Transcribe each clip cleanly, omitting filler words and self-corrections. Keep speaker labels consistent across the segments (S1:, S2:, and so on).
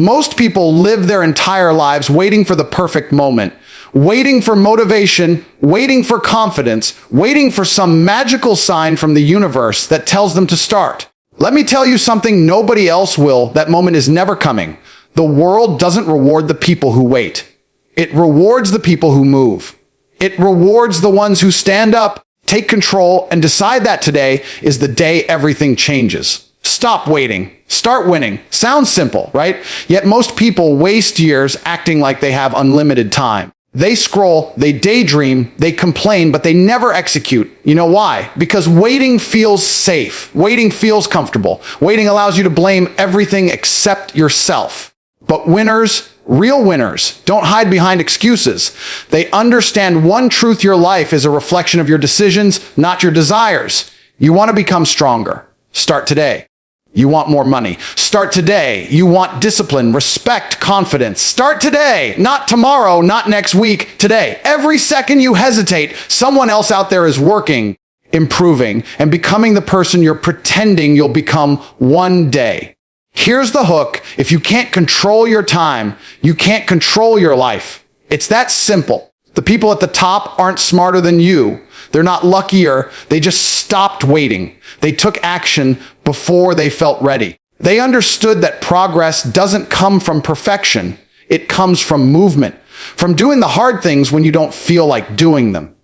S1: Most people live their entire lives waiting for the perfect moment, waiting for motivation, waiting for confidence, waiting for some magical sign from the universe that tells them to start. Let me tell you something nobody else will. That moment is never coming. The world doesn't reward the people who wait. It rewards the people who move. It rewards the ones who stand up, take control, and decide that today is the day everything changes. Stop waiting. Start winning. Sounds simple, right? Yet most people waste years acting like they have unlimited time. They scroll, they daydream, they complain, but they never execute. You know why? Because waiting feels safe. Waiting feels comfortable. Waiting allows you to blame everything except yourself. But winners, real winners, don't hide behind excuses. They understand one truth: your life is a reflection of your decisions, not your desires. You want to become stronger? Start today. You want more money? Start today. You want discipline, respect, confidence? Start today. Not tomorrow, not next week, today. Every second you hesitate, someone else out there is working, improving, and becoming the person you're pretending you'll become one day. Here's the hook. If you can't control your time, you can't control your life. It's that simple. The people at the top aren't smarter than you. They're not luckier. They just stopped waiting. They took action before they felt ready. They understood that progress doesn't come from perfection. It comes from movement, from doing the hard things when you don't feel like doing them.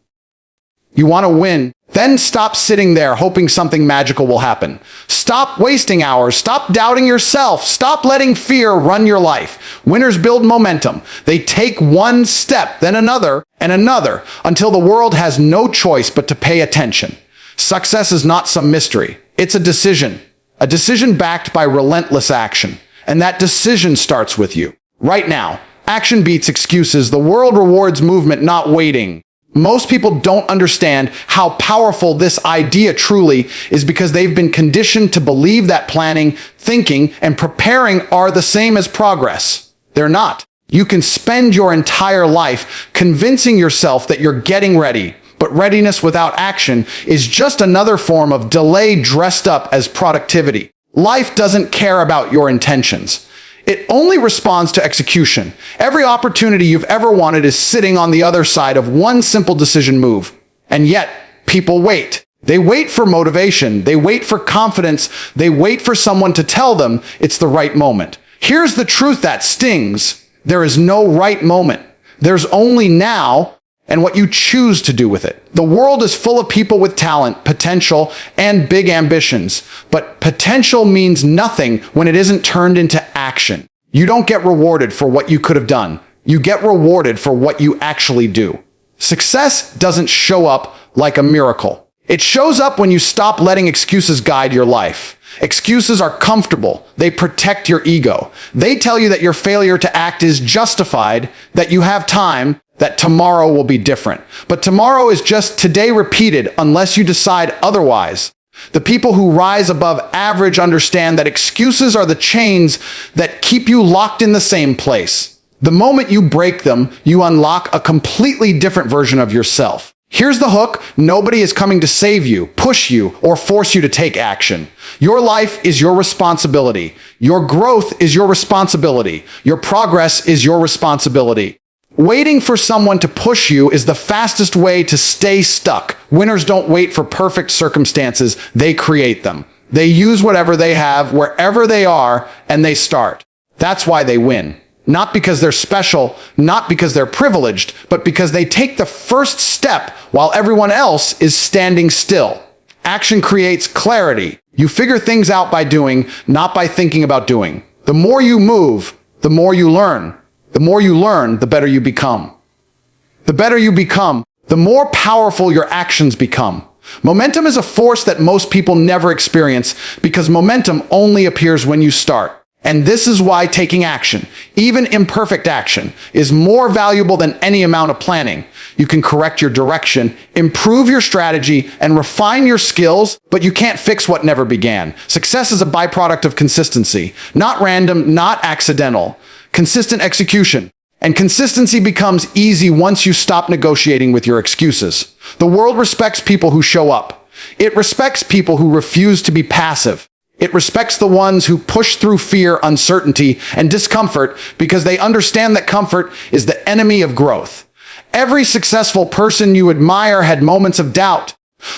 S1: You want to win? Then stop sitting there hoping something magical will happen. Stop wasting hours. Stop doubting yourself. Stop letting fear run your life. Winners build momentum. They take one step, then another, and another, until the world has no choice but to pay attention. Success is not some mystery. It's a decision backed by relentless action. And that decision starts with you. Right now, action beats excuses. The world rewards movement, not waiting. Most people don't understand how powerful this idea truly is because they've been conditioned to believe that planning, thinking, and preparing are the same as progress. They're not. You can spend your entire life convincing yourself that you're getting ready, but readiness without action is just another form of delay dressed up as productivity. Life doesn't care about your intentions. It only responds to execution. Every opportunity you've ever wanted is sitting on the other side of one simple decision move. And yet, people wait. They wait for motivation. They wait for confidence. They wait for someone to tell them it's the right moment. Here's the truth that stings. There is no right moment. There's only now and what you choose to do with it. The world is full of people with talent, potential, and big ambitions. But potential means nothing when it isn't turned into action. You don't get rewarded for what you could have done. You get rewarded for what you actually do. Success doesn't show up like a miracle. It shows up when you stop letting excuses guide your life. Excuses are comfortable. They protect your ego. They tell you that your failure to act is justified, that you have time, that tomorrow will be different. But tomorrow is just today repeated unless you decide otherwise. The people who rise above average understand that excuses are the chains that keep you locked in the same place. The moment you break them, you unlock a completely different version of yourself. Here's the hook. Nobody is coming to save you, push you, or force you to take action. Your life is your responsibility. Your growth is your responsibility. Your progress is your responsibility. Waiting for someone to push you is the fastest way to stay stuck. Winners don't wait for perfect circumstances. They create them. They use whatever they have, wherever they are, and they start. That's why they win. Not because they're special, not because they're privileged, but because they take the first step while everyone else is standing still. Action creates clarity. You figure things out by doing, not by thinking about doing. The more you move, the more you learn. The more you learn, the better you become. The better you become, the more powerful your actions become. Momentum is a force that most people never experience because momentum only appears when you start. And this is why taking action, even imperfect action, is more valuable than any amount of planning. You can correct your direction, improve your strategy, and refine your skills, but you can't fix what never began. Success is a byproduct of consistency, not random, not accidental. Consistent execution. And consistency becomes easy once you stop negotiating with your excuses. The world respects people who show up. It respects people who refuse to be passive. It respects the ones who push through fear, uncertainty, and discomfort because they understand that comfort is the enemy of growth. Every successful person you admire had moments of doubt,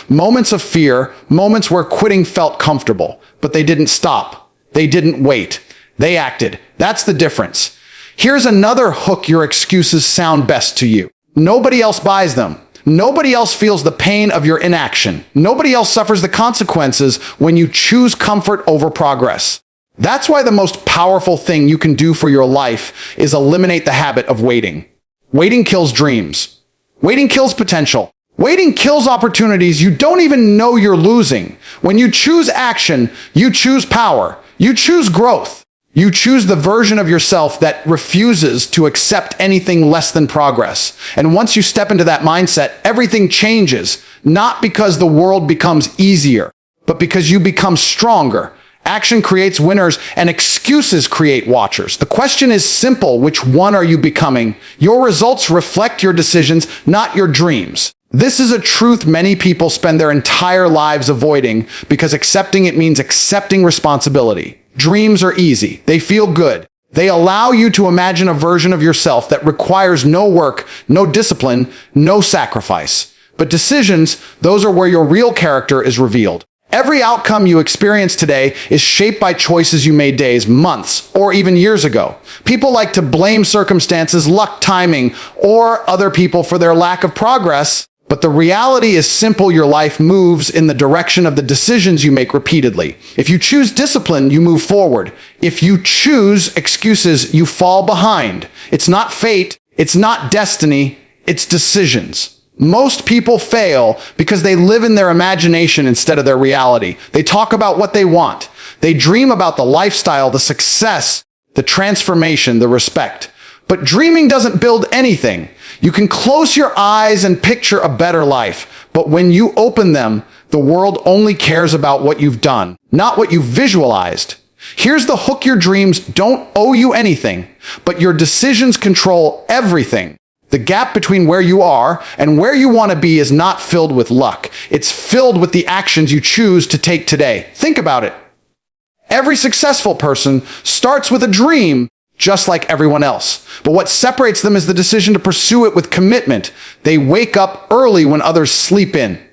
S1: moments of fear, moments where quitting felt comfortable, but they didn't stop. They didn't wait. They acted. That's the difference. Here's another hook your excuses sound best to you. Nobody else buys them. Nobody else feels the pain of your inaction. Nobody else suffers the consequences when you choose comfort over progress. That's why the most powerful thing you can do for your life is eliminate the habit of waiting. Waiting kills dreams. Waiting kills potential. Waiting kills opportunities you don't even know you're losing. When you choose action, you choose power. You choose growth. You choose the version of yourself that refuses to accept anything less than progress. And once you step into that mindset, everything changes, not because the world becomes easier, but because you become stronger. Action creates winners and excuses create watchers. The question is simple: which one are you becoming? Your results reflect your decisions, not your dreams. This is a truth many people spend their entire lives avoiding because accepting it means accepting responsibility. Dreams are easy. They feel good. They allow you to imagine a version of yourself that requires no work, no discipline, no sacrifice. But decisions, those are where your real character is revealed. Every outcome you experience today is shaped by choices you made days, months, or even years ago. People like to blame circumstances, luck, timing, or other people for their lack of progress. But the reality is simple: your life moves in the direction of the decisions you make repeatedly. If you choose discipline, you move forward. If you choose excuses, you fall behind. It's not fate, it's not destiny, it's decisions. Most people fail because they live in their imagination instead of their reality. They talk about what they want. They dream about the lifestyle, the success, the transformation, the respect. But dreaming doesn't build anything. You can close your eyes and picture a better life, but when you open them, the world only cares about what you've done, not what you've visualized. Here's the hook: your dreams don't owe you anything, but your decisions control everything. The gap between where you are and where you want to be is not filled with luck. It's filled with the actions you choose to take today. Think about it. Every successful person starts with a dream, just like everyone else. But what separates them is the decision to pursue it with commitment. They wake up early when others sleep in.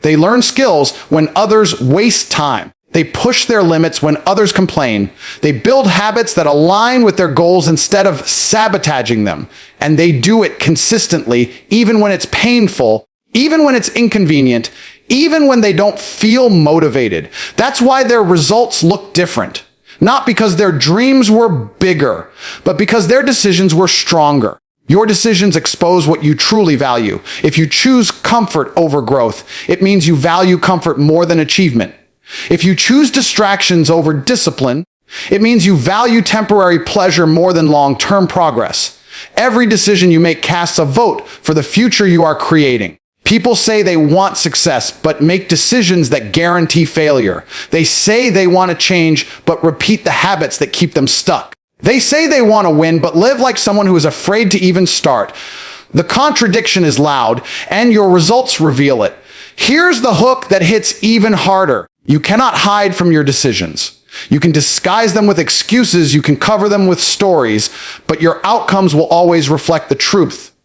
S1: They learn skills when others waste time. They push their limits when others complain. They build habits that align with their goals instead of sabotaging them. And they do it consistently, even when it's painful, even when it's inconvenient, even when they don't feel motivated. That's why their results look different. Not because their dreams were bigger, but because their decisions were stronger. Your decisions expose what you truly value. If you choose comfort over growth, it means you value comfort more than achievement. If you choose distractions over discipline, it means you value temporary pleasure more than long-term progress. Every decision you make casts a vote for the future you are creating. People say they want success, but make decisions that guarantee failure. They say they want to change, but repeat the habits that keep them stuck. They say they want to win, but live like someone who is afraid to even start. The contradiction is loud, and your results reveal it. Here's the hook that hits even harder. You cannot hide from your decisions. You can disguise them with excuses, you can cover them with stories, but your outcomes will always reflect the truth.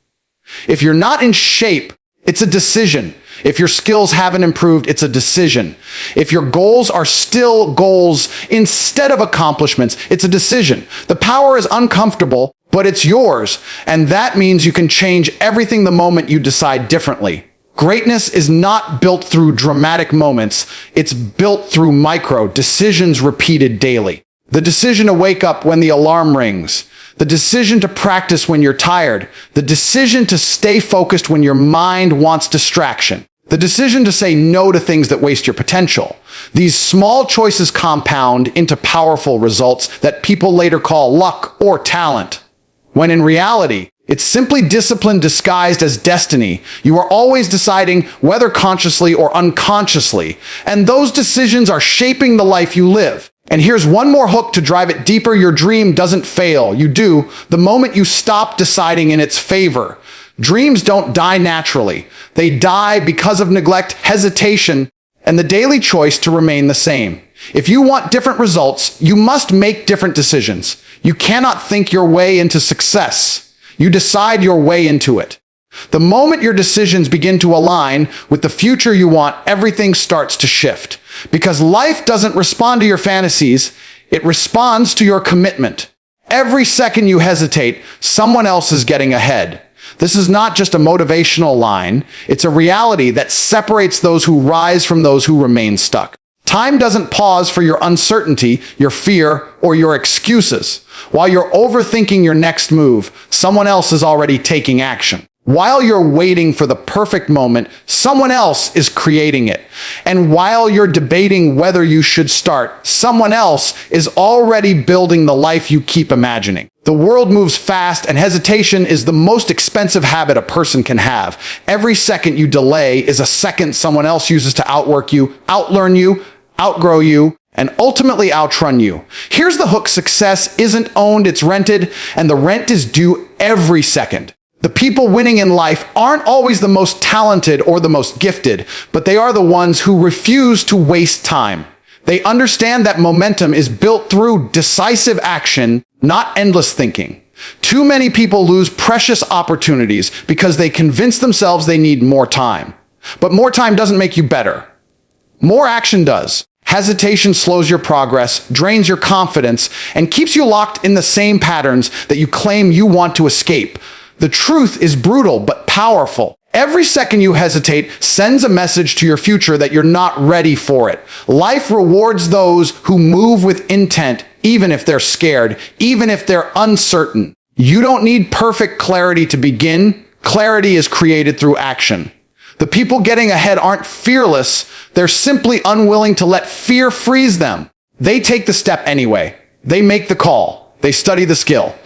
S1: If you're not in shape, it's a decision. If your skills haven't improved, it's a decision. If your goals are still goals instead of accomplishments, it's a decision. The power is uncomfortable, but it's yours. And that means you can change everything the moment you decide differently. Greatness is not built through dramatic moments. It's built through micro decisions repeated daily. The decision to wake up when the alarm rings. The decision to practice when you're tired. The decision to stay focused when your mind wants distraction. The decision to say no to things that waste your potential. These small choices compound into powerful results that people later call luck or talent. When in reality, it's simply discipline disguised as destiny. You are always deciding whether consciously or unconsciously, and those decisions are shaping the life you live. And here's one more hook to drive it deeper. Your dream doesn't fail. You do the moment you stop deciding in its favor. Dreams don't die naturally. They die because of neglect, hesitation, and the daily choice to remain the same. If you want different results, you must make different decisions. You cannot think your way into success. You decide your way into it. The moment your decisions begin to align with the future you want, everything starts to shift. Because life doesn't respond to your fantasies, it responds to your commitment. Every second you hesitate, someone else is getting ahead. This is not just a motivational line, it's a reality that separates those who rise from those who remain stuck. Time doesn't pause for your uncertainty, your fear, or your excuses. While you're overthinking your next move, someone else is already taking action. While you're waiting for the perfect moment, someone else is creating it. And while you're debating whether you should start, someone else is already building the life you keep imagining. The world moves fast, and hesitation is the most expensive habit a person can have. Every second you delay is a second someone else uses to outwork you, outlearn you, outgrow you, and ultimately outrun you. Here's the hook: success isn't owned, it's rented, and the rent is due every second. The people winning in life aren't always the most talented or the most gifted, but they are the ones who refuse to waste time. They understand that momentum is built through decisive action, not endless thinking. Too many people lose precious opportunities because they convince themselves they need more time. But more time doesn't make you better. More action does. Hesitation slows your progress, drains your confidence, and keeps you locked in the same patterns that you claim you want to escape. The truth is brutal but powerful. Every second you hesitate sends a message to your future that you're not ready for it. Life rewards those who move with intent, even if they're scared, even if they're uncertain. You don't need perfect clarity to begin. Clarity is created through action. The people getting ahead aren't fearless. They're simply unwilling to let fear freeze them. They take the step anyway. They make the call. They study the skill.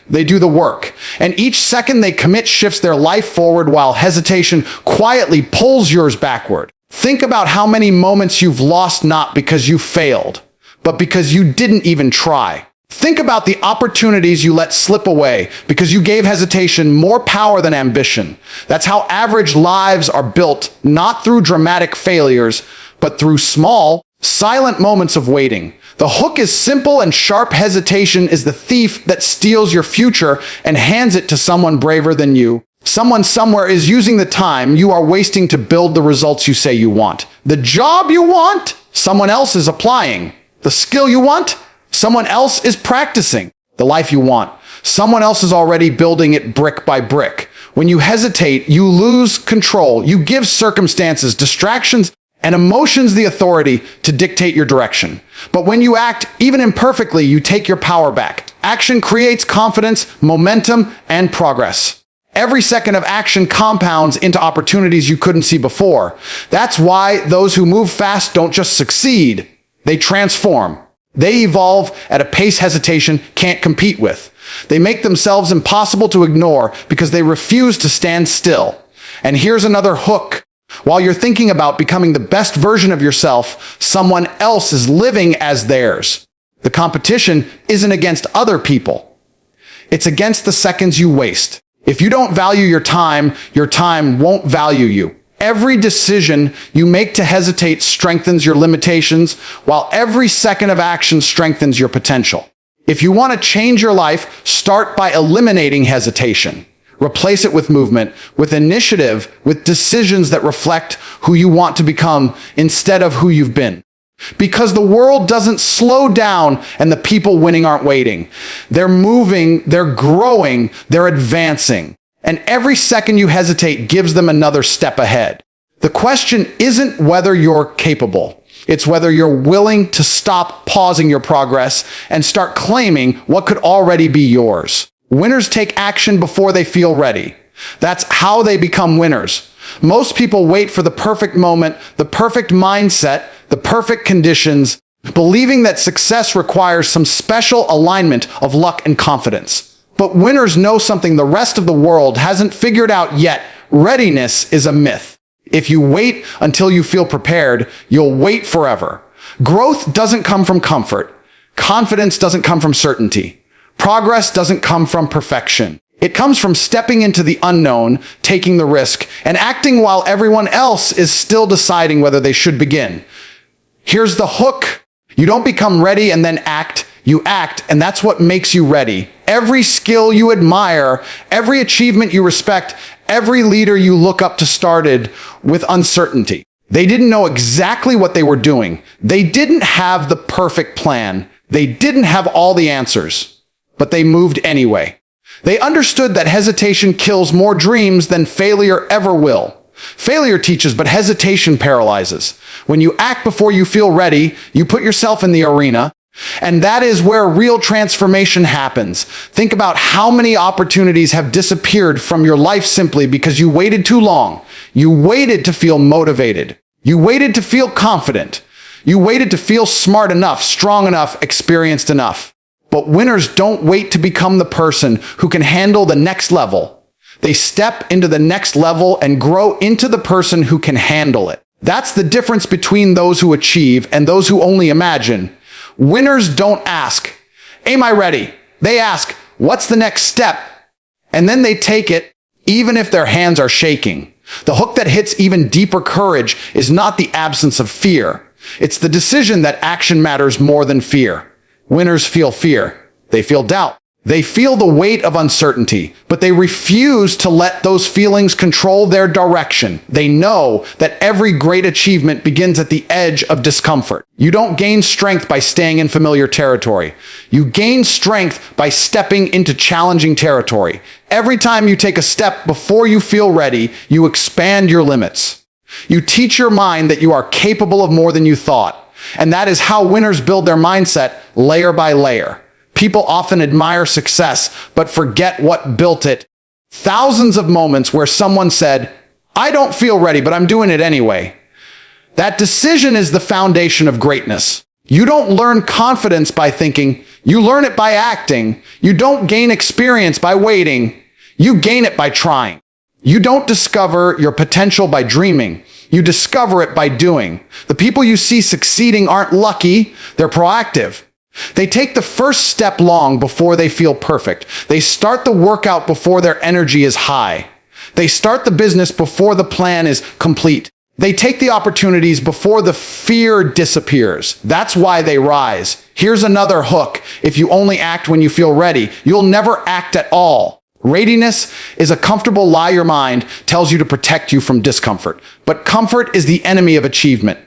S1: They do the work. And each second they commit shifts their life forward, while hesitation quietly pulls yours backward. Think about how many moments you've lost not because you failed, but because you didn't even try. Think about the opportunities you let slip away because you gave hesitation more power than ambition. That's how average lives are built, not through dramatic failures, but through small, silent moments of waiting. The hook is simple and sharp. Hesitation is the thief that steals your future and hands it to someone braver than you. Someone somewhere is using the time you are wasting to build the results you say you want. The job you want, someone else is applying. The skill you want, someone else is practicing. The life you want, someone else is already building it brick by brick. When you hesitate, you lose control. You give circumstances, distractions, and emotions the authority to dictate your direction. But when you act, even imperfectly, you take your power back. Action creates confidence, momentum, and progress. Every second of action compounds into opportunities you couldn't see before. That's why those who move fast don't just succeed, they transform. They evolve at a pace hesitation can't compete with. They make themselves impossible to ignore because they refuse to stand still. And here's another hook. While you're thinking about becoming the best version of yourself, someone else is living as theirs. The competition isn't against other people. It's against the seconds you waste. If you don't value your time won't value you. Every decision you make to hesitate strengthens your limitations, while every second of action strengthens your potential. If you want to change your life, start by eliminating hesitation. Replace it with movement, with initiative, with decisions that reflect who you want to become instead of who you've been. Because the world doesn't slow down and the people winning aren't waiting. They're moving, they're growing, they're advancing. And every second you hesitate gives them another step ahead. The question isn't whether you're capable. It's whether you're willing to stop pausing your progress and start claiming what could already be yours. Winners take action before they feel ready. That's how they become winners. Most people wait for the perfect moment, the perfect mindset, the perfect conditions, believing that success requires some special alignment of luck and confidence. But winners know something the rest of the world hasn't figured out yet. Readiness is a myth. If you wait until you feel prepared, you'll wait forever. Growth doesn't come from comfort. Confidence doesn't come from certainty. Progress doesn't come from perfection. It comes from stepping into the unknown, taking the risk, and acting while everyone else is still deciding whether they should begin. Here's the hook. You don't become ready and then act. You act, and that's what makes you ready. Every skill you admire, every achievement you respect, every leader you look up to started with uncertainty. They didn't know exactly what they were doing. They didn't have the perfect plan. They didn't have all the answers, but they moved anyway. They understood that hesitation kills more dreams than failure ever will. Failure teaches, but hesitation paralyzes. When you act before you feel ready, you put yourself in the arena, and that is where real transformation happens. Think about how many opportunities have disappeared from your life simply because you waited too long. You waited to feel motivated. You waited to feel confident. You waited to feel smart enough, strong enough, experienced enough. But winners don't wait to become the person who can handle the next level. They step into the next level and grow into the person who can handle it. That's the difference between those who achieve and those who only imagine. Winners don't ask, "Am I ready?" They ask, "What's the next step?" And then they take it, even if their hands are shaking. The hook that hits even deeper courage is not the absence of fear. It's the decision that action matters more than fear. Winners feel fear. They feel doubt. They feel the weight of uncertainty, but they refuse to let those feelings control their direction. They know that every great achievement begins at the edge of discomfort. You don't gain strength by staying in familiar territory. You gain strength by stepping into challenging territory. Every time you take a step before you feel ready, you expand your limits. You teach your mind that you are capable of more than you thought. And that is how winners build their mindset, layer by layer. People often admire success, but forget what built it. Thousands of moments where someone said, "I don't feel ready, but I'm doing it anyway." That decision is the foundation of greatness. You don't learn confidence by thinking. You learn it by acting. You don't gain experience by waiting. You gain it by trying. You don't discover your potential by dreaming. You discover it by doing. The people you see succeeding aren't lucky. They're proactive. They take the first step long before they feel perfect. They start the workout before their energy is high. They start the business before the plan is complete. They take the opportunities before the fear disappears. That's why they rise. Here's another hook. If you only act when you feel ready, you'll never act at all. Readiness is a comfortable lie your mind tells you to protect you from discomfort. But comfort is the enemy of achievement.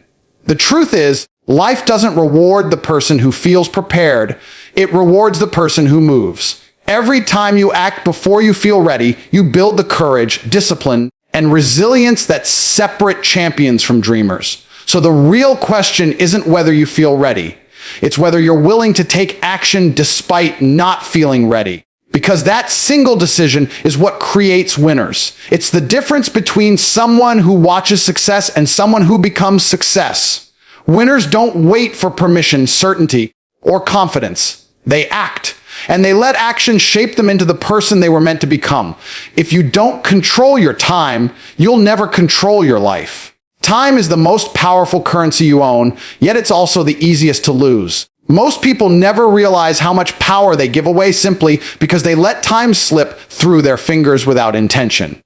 S1: The truth is, life doesn't reward the person who feels prepared. It rewards the person who moves. Every time you act before you feel ready, you build the courage, discipline, and resilience that separate champions from dreamers. So the real question isn't whether you feel ready. It's whether you're willing to take action despite not feeling ready. Because that single decision is what creates winners. It's the difference between someone who watches success and someone who becomes success. Winners don't wait for permission, certainty, or confidence. They act, and they let action shape them into the person they were meant to become. If you don't control your time, you'll never control your life. Time is the most powerful currency you own, yet it's also the easiest to lose. Most people never realize how much power they give away simply because they let time slip through their fingers without intention.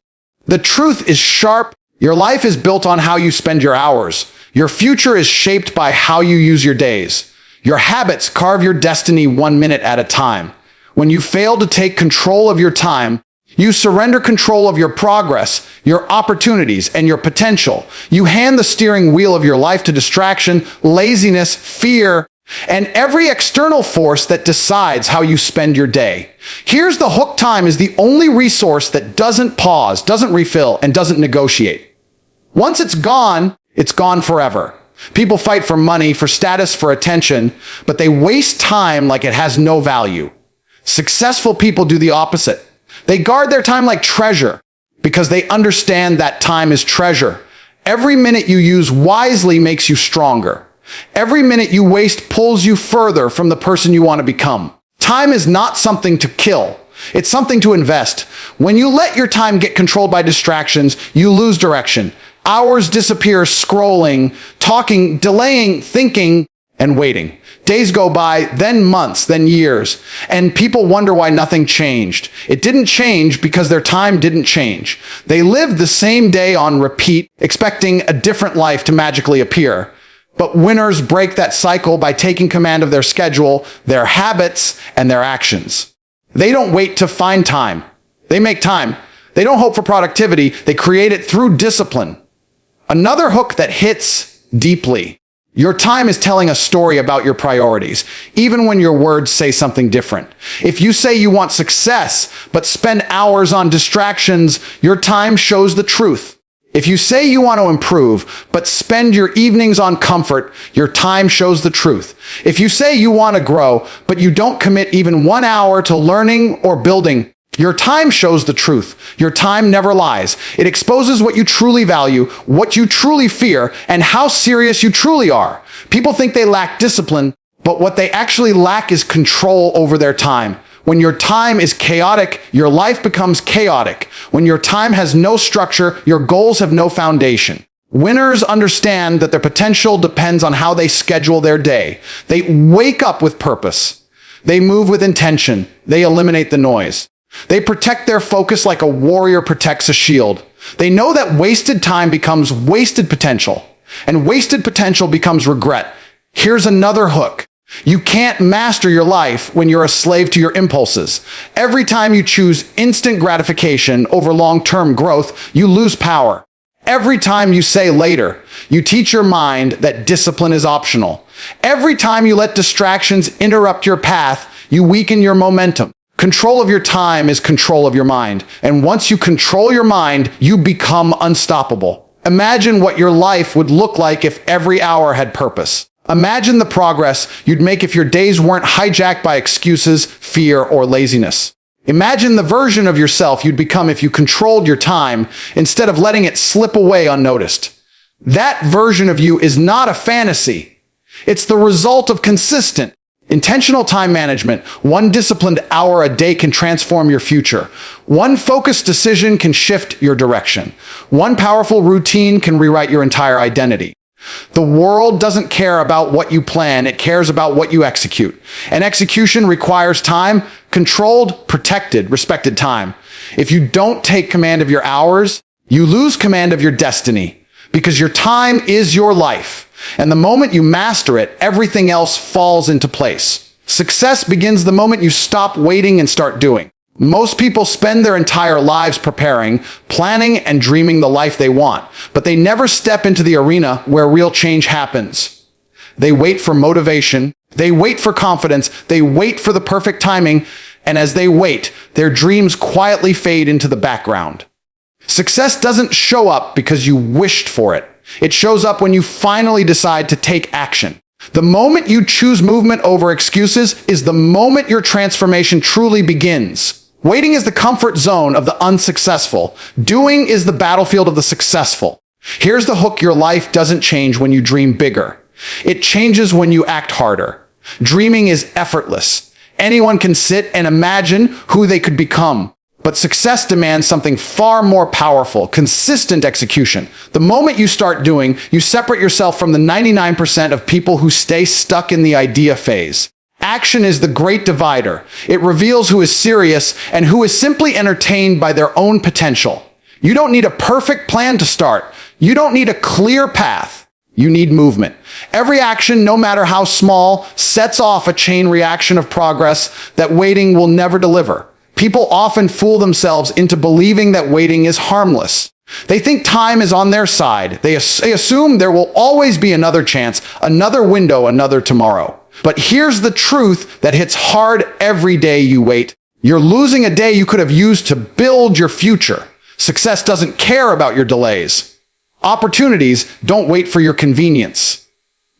S1: The truth is sharp. Your life is built on how you spend your hours. Your future is shaped by how you use your days. Your habits carve your destiny 1 minute at a time. When you fail to take control of your time, you surrender control of your progress, your opportunities, and your potential. You hand the steering wheel of your life to distraction, laziness, fear, and every external force that decides how you spend your day. Here's the hook: time is the only resource that doesn't pause, doesn't refill, and doesn't negotiate. Once it's gone forever. People fight for money, for status, for attention, but they waste time like it has no value. Successful people do the opposite. They guard their time like treasure because they understand that time is treasure. Every minute you use wisely makes you stronger. Every minute you waste pulls you further from the person you want to become. Time is not something to kill. It's something to invest. When you let your time get controlled by distractions, you lose direction. Hours disappear scrolling, talking, delaying, thinking, and waiting. Days go by, then months, then years, and people wonder why nothing changed. It didn't change because their time didn't change. They lived the same day on repeat, expecting a different life to magically appear. But winners break that cycle by taking command of their schedule, their habits, and their actions. They don't wait to find time. They make time. They don't hope for productivity. They create it through discipline. Another hook that hits deeply. Your time is telling a story about your priorities, even when your words say something different. If you say you want success, but spend hours on distractions, your time shows the truth. If you say you want to improve, but spend your evenings on comfort, your time shows the truth. If you say you want to grow, but you don't commit even 1 hour to learning or building, your time shows the truth. Your time never lies. It exposes what you truly value, what you truly fear, and how serious you truly are. People think they lack discipline, but what they actually lack is control over their time. When your time is chaotic, your life becomes chaotic. When your time has no structure, your goals have no foundation. Winners understand that their potential depends on how they schedule their day. They wake up with purpose. They move with intention. They eliminate the noise. They protect their focus like a warrior protects a shield. They know that wasted time becomes wasted potential, and wasted potential becomes regret. Here's another hook. You can't master your life when you're a slave to your impulses. Every time you choose instant gratification over long-term growth, you lose power. Every time you say later, you teach your mind that discipline is optional. Every time you let distractions interrupt your path, you weaken your momentum. Control of your time is control of your mind. And once you control your mind, you become unstoppable. Imagine what your life would look like if every hour had purpose. Imagine the progress you'd make if your days weren't hijacked by excuses, fear, or laziness. Imagine the version of yourself you'd become if you controlled your time instead of letting it slip away unnoticed. That version of you is not a fantasy. It's the result of consistent, intentional time management. One disciplined hour a day can transform your future. One focused decision can shift your direction. One powerful routine can rewrite your entire identity. The world doesn't care about what you plan, it cares about what you execute. And execution requires time, controlled, protected, respected time. If you don't take command of your hours, you lose command of your destiny, because your time is your life. And the moment you master it, everything else falls into place. Success begins the moment you stop waiting and start doing. Most people spend their entire lives preparing, planning, and dreaming the life they want, but they never step into the arena where real change happens. They wait for motivation, they wait for confidence, they wait for the perfect timing, and as they wait, their dreams quietly fade into the background. Success doesn't show up because you wished for it. It shows up when you finally decide to take action. The moment you choose movement over excuses is the moment your transformation truly begins. Waiting is the comfort zone of the unsuccessful. Doing is the battlefield of the successful. Here's the hook: your life doesn't change when you dream bigger. It changes when you act harder. Dreaming is effortless. Anyone can sit and imagine who they could become. But success demands something far more powerful: consistent execution. The moment you start doing, you separate yourself from the 99% of people who stay stuck in the idea phase. Action is the great divider. It reveals who is serious and who is simply entertained by their own potential. You don't need a perfect plan to start. You don't need a clear path. You need movement. Every action, no matter how small, sets off a chain reaction of progress that waiting will never deliver. People often fool themselves into believing that waiting is harmless. They think time is on their side. They assume there will always be another chance, another window, another tomorrow. But here's the truth that hits hard every day you wait. You're losing a day you could have used to build your future. Success doesn't care about your delays. Opportunities don't wait for your convenience.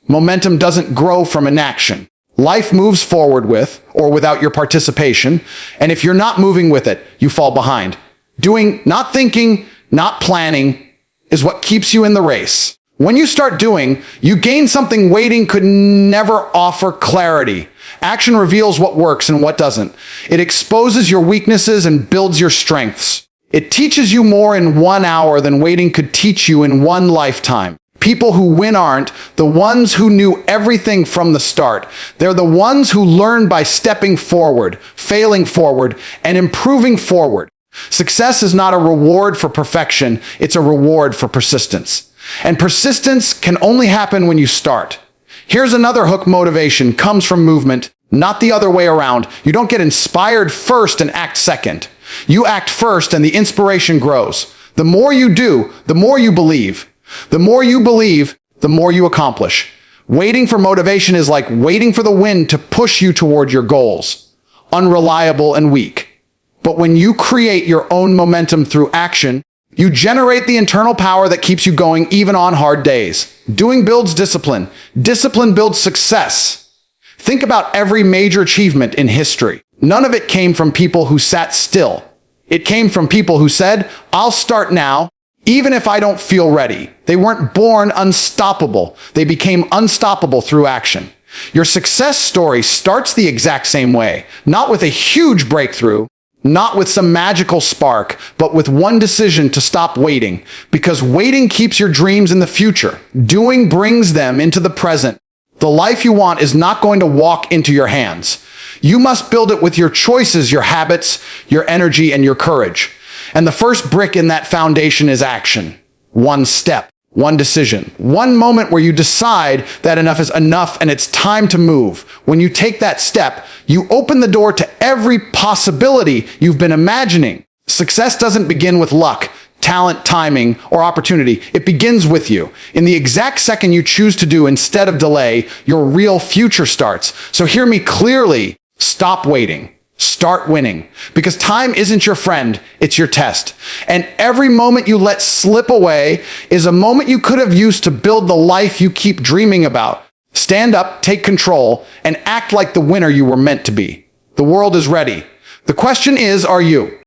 S1: Momentum doesn't grow from inaction. Life moves forward with or without your participation, and if you're not moving with it, you fall behind. Doing, not thinking, not planning is what keeps you in the race. When you start doing, you gain something waiting could never offer: clarity. Action reveals what works and what doesn't. It exposes your weaknesses and builds your strengths. It teaches you more in 1 hour than waiting could teach you in one lifetime. People who win aren't the ones who knew everything from the start. They're the ones who learn by stepping forward, failing forward, and improving forward. Success is not a reward for perfection, it's a reward for persistence. And persistence can only happen when you start. Here's another hook: motivation comes from movement, not the other way around. You don't get inspired first and act second. You act first and the inspiration grows. The more you do, the more you believe. The more you believe, the more you accomplish. Waiting for motivation is like waiting for the wind to push you toward your goals. Unreliable and weak. But when you create your own momentum through action, you generate the internal power that keeps you going even on hard days. Doing builds discipline. Discipline builds success. Think about every major achievement in history. None of it came from people who sat still. It came from people who said, "I'll start now, even if I don't feel ready." They weren't born unstoppable. They became unstoppable through action. Your success story starts the exact same way, not with a huge breakthrough, not with some magical spark, but with one decision to stop waiting, because waiting keeps your dreams in the future. Doing brings them into the present. The life you want is not going to walk into your hands. You must build it with your choices, your habits, your energy, and your courage. And the first brick in that foundation is action. One step, one decision, one moment where you decide that enough is enough and it's time to move. When you take that step, you open the door to every possibility you've been imagining. Success doesn't begin with luck, talent, timing, or opportunity. It begins with you. In the exact second you choose to do instead of delay, your real future starts. So hear me clearly. Stop waiting. Start winning. Because time isn't your friend, it's your test. And every moment you let slip away is a moment you could have used to build the life you keep dreaming about. Stand up, take control, and act like the winner you were meant to be. The world is ready. The question is, are you?